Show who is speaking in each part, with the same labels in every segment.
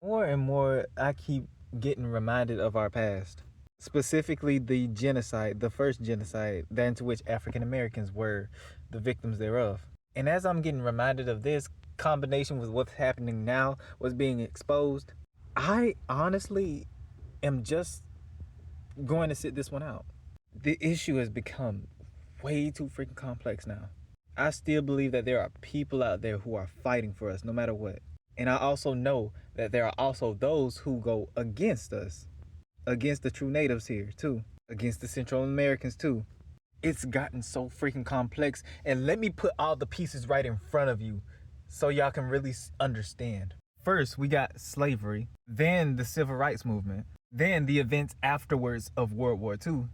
Speaker 1: More and more, I keep getting reminded of our past, specifically the genocide, the first genocide, that into which African Americans were the victims thereof. And as I'm getting reminded of this, combination with what's happening now, what's being exposed, I honestly am just going to sit this one out. The issue has become way too freaking complex now. I still believe that there are people out there who are fighting for us no matter what. And I also know that there are also those who go against us, against the true natives here too, against the Central Americans too. It's gotten so freaking complex. And let me put all the pieces right in front of you so y'all can really understand. First, we got slavery, then the civil rights movement, then the events afterwards of World War II,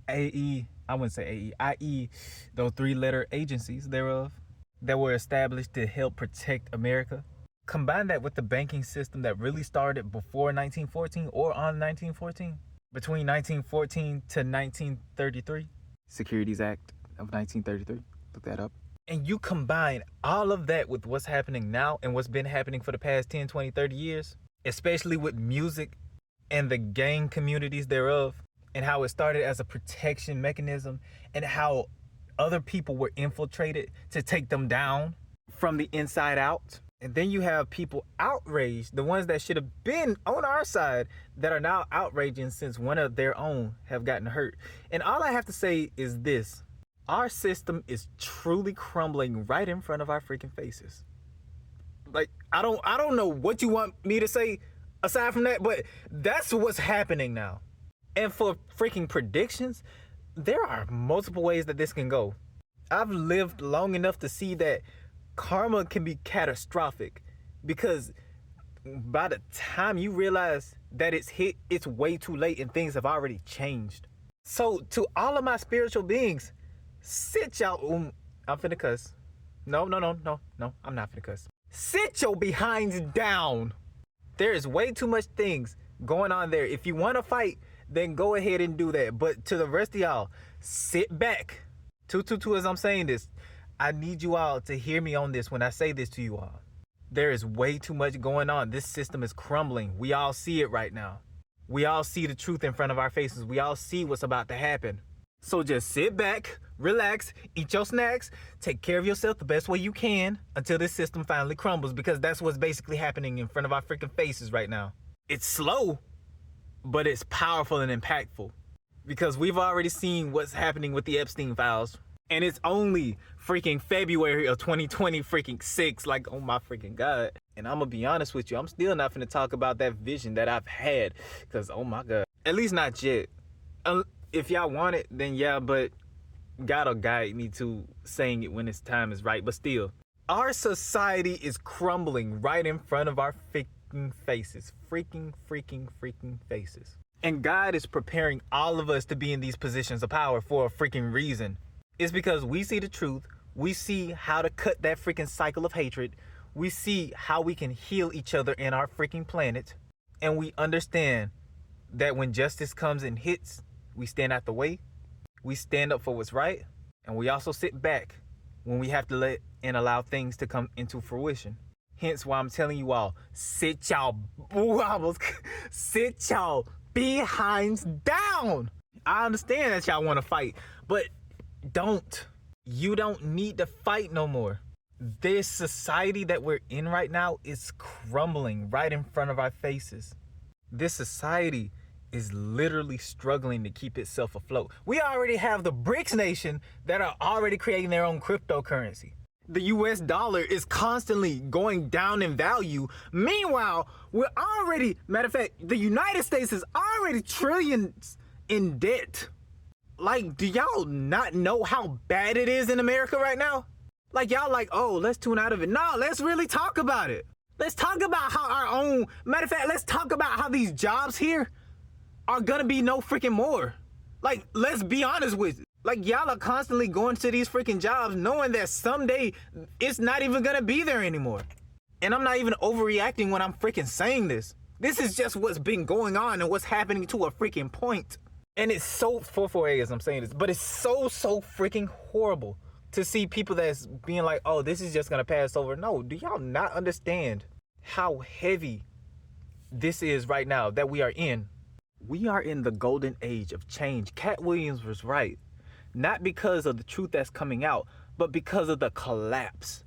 Speaker 1: I wouldn't say AE, i.e., those three-letter agencies thereof that were established to help protect America. Combine that with the banking system that really started before 1914 or on 1914, between 1914 to 1933, Securities Act of 1933, look that up. And you combine all of that with what's happening now and what's been happening for the past 10, 20, 30 years, especially with music and the gang communities thereof, and how it started as a protection mechanism and how other people were infiltrated to take them down from the inside out. And then you have people outraged, the ones that should have been on our side, that are now outraging since one of their own have gotten hurt. And all I have to say is this: our system is truly crumbling right in front of our freaking faces. Like, I don't know what you want me to say aside from that, but that's what's happening now. And for freaking predictions, there are multiple ways that this can go. I've lived long enough to see that karma can be catastrophic, because by the time you realize that it's hit, it's way too late and things have already changed. So to all of my spiritual beings, sit y'all, I'm finna cuss. No, I'm not finna cuss. Sit your behinds down. There is way too much things going on there. If you want to fight, then go ahead and do that. But to the rest of y'all, sit back. As I'm saying this, I need you all to hear me on this when I say this to you all. There is way too much going on. This system is crumbling. We all see it right now. We all see the truth in front of our faces. We all see what's about to happen. So just sit back, relax, eat your snacks, take care of yourself the best way you can until this system finally crumbles, because that's what's basically happening in front of our freaking faces right now. It's slow, but it's powerful and impactful, because we've already seen what's happening with the Epstein files, and it's only freaking February of 2020 freaking 6. Like, oh my freaking God. And I'm gonna be honest with you, I'm still not gonna talk about that vision that I've had, because oh my God, at least not yet. If y'all want it, then yeah, but God'll guide me to saying it when its time is right. But still, our society is crumbling right in front of our faces. Freaking faces. And God is preparing all of us to be in these positions of power for a freaking reason. It's because we see the truth. We see how to cut that freaking cycle of hatred. We see how we can heal each other in our freaking planet. And we understand that when justice comes and hits, we stand out the way. We stand up for what's right. And we also sit back when we have to let and allow things to come into fruition. Hence why I'm telling you all, sit y'all behinds down. I understand that y'all want to fight, but don't. You don't need to fight no more. This society that we're in right now is crumbling right in front of our faces. This society is literally struggling to keep itself afloat. We already have the BRICS nation that are already creating their own cryptocurrency. The US dollar is constantly going down in value. Meanwhile, matter of fact, the United States is already trillions in debt. Like, do y'all not know how bad it is in America right now? Like, y'all like, oh, let's tune out of it. No, let's really talk about it. Let's talk about how let's talk about how these jobs here are gonna be no freaking more. Like, let's be honest with it. Like, y'all are constantly going to these freaking jobs knowing that someday it's not even gonna be there anymore. And I'm not even overreacting when I'm freaking saying this. This is just what's been going on and what's happening to a freaking point. And it's so 448 as I'm saying this, but it's so freaking horrible to see people that's being like, oh, this is just gonna pass over. No, do y'all not understand how heavy this is right now that we are in. We are in the golden age of change. Cat Williams was right. Not because of the truth that's coming out, but because of the collapse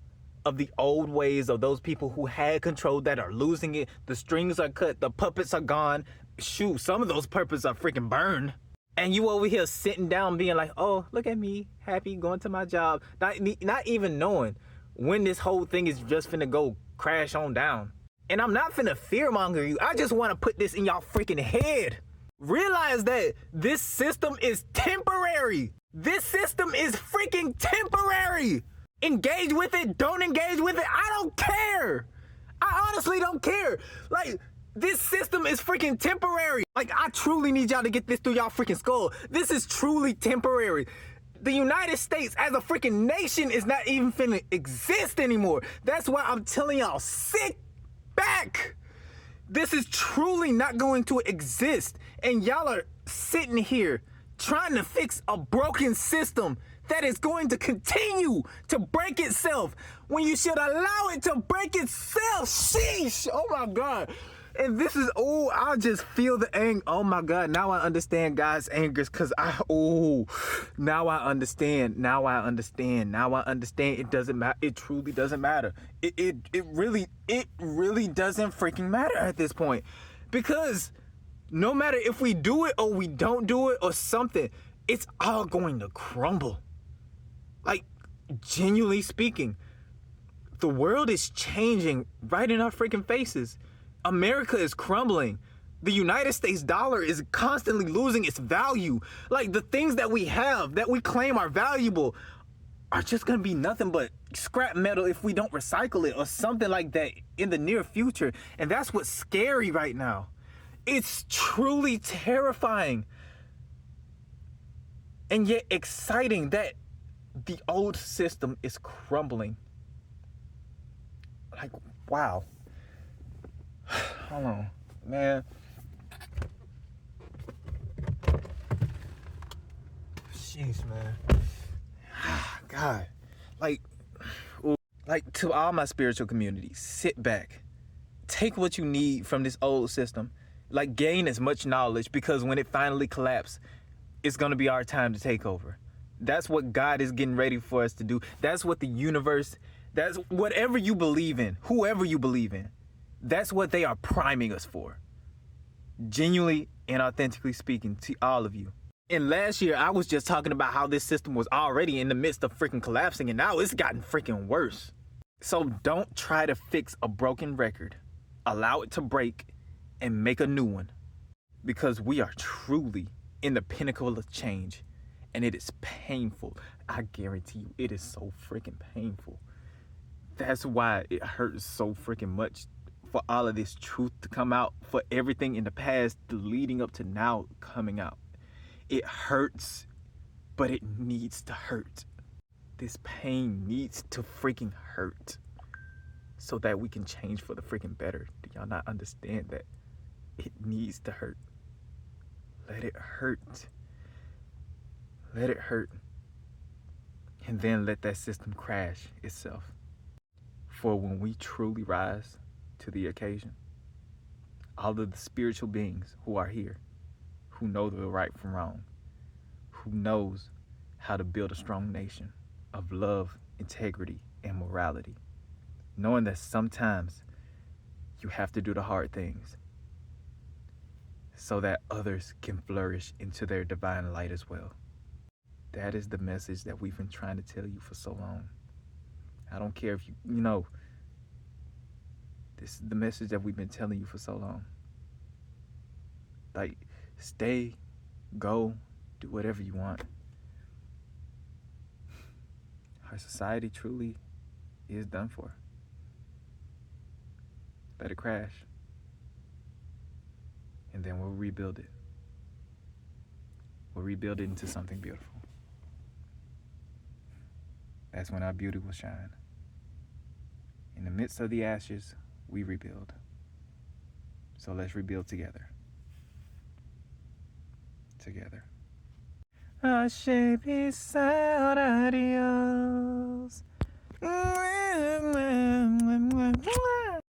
Speaker 1: of the old ways of those people who had control that are losing it. The strings are cut, the puppets are gone. Shoot, some of those puppets are freaking burned. And you over here sitting down being like, oh, look at me, happy, going to my job. Not even knowing when this whole thing is just finna go crash on down. And I'm not finna fearmonger you. I just want to put this in y'all freaking head. Realize that this system is temporary. This system is freaking temporary. Engage with it, don't engage with it. I don't care. I honestly don't care. Like, this system is freaking temporary. Like, I truly need y'all to get this through y'all freaking skull. This is truly temporary. The United States as a freaking nation is not even finna exist anymore. That's why I'm telling y'all, sit back. This is truly not going to exist. And y'all are sitting here trying to fix a broken system that is going to continue to break itself when you should allow it to break itself. Sheesh. Oh my God. And this is, oh, I just feel the anger. Oh my God. Now I understand God's angers because now I understand. Now I understand. It doesn't matter. It truly doesn't matter. It really doesn't freaking matter at this point, because no matter if we do it or we don't do it or something, it's all going to crumble. Like, genuinely speaking, the world is changing right in our freaking faces. America is crumbling. The United States dollar is constantly losing its value. Like, the things that we have, that we claim are valuable, are just gonna be nothing but scrap metal if we don't recycle it or something like that in the near future. And that's what's scary right now. It's truly terrifying and yet exciting that the old system is crumbling. Like, wow. Hold on, man. Jeez, man. God. Like, to all my spiritual community, sit back. Take what you need from this old system. Like, gain as much knowledge, because when it finally collapses, it's going to be our time to take over. That's what God is getting ready for us to do. That's what the universe, that's whatever you believe in, whoever you believe in, that's what they are priming us for. Genuinely and authentically speaking to all of you. And last year, I was just talking about how this system was already in the midst of freaking collapsing, and now it's gotten freaking worse. So don't try to fix a broken record. Allow it to break and make a new one. Because we are truly in the pinnacle of change. And it is painful. I guarantee you, it is so freaking painful. That's why it hurts so freaking much for all of this truth to come out, for everything in the past leading up to now coming out. It hurts, but it needs to hurt. This pain needs to freaking hurt so that we can change for the freaking better. Do y'all not understand that? It needs to hurt. Let it hurt. Let it hurt. And then let that system crash itself. For when we truly rise to the occasion, all of the spiritual beings who are here, who know the right from wrong, who knows how to build a strong nation of love, integrity, and morality, knowing that sometimes you have to do the hard things so that others can flourish into their divine light as well. That is the message that we've been trying to tell you for so long. I don't care if you know, this is the message that we've been telling you for so long. Like, stay, go, do whatever you want. Our society truly is done for. Let it crash. And then we'll rebuild it. We'll rebuild it into something beautiful. That's when our beauty will shine. In the midst of the ashes, we rebuild. So let's rebuild together. Together. Ashe beside adios.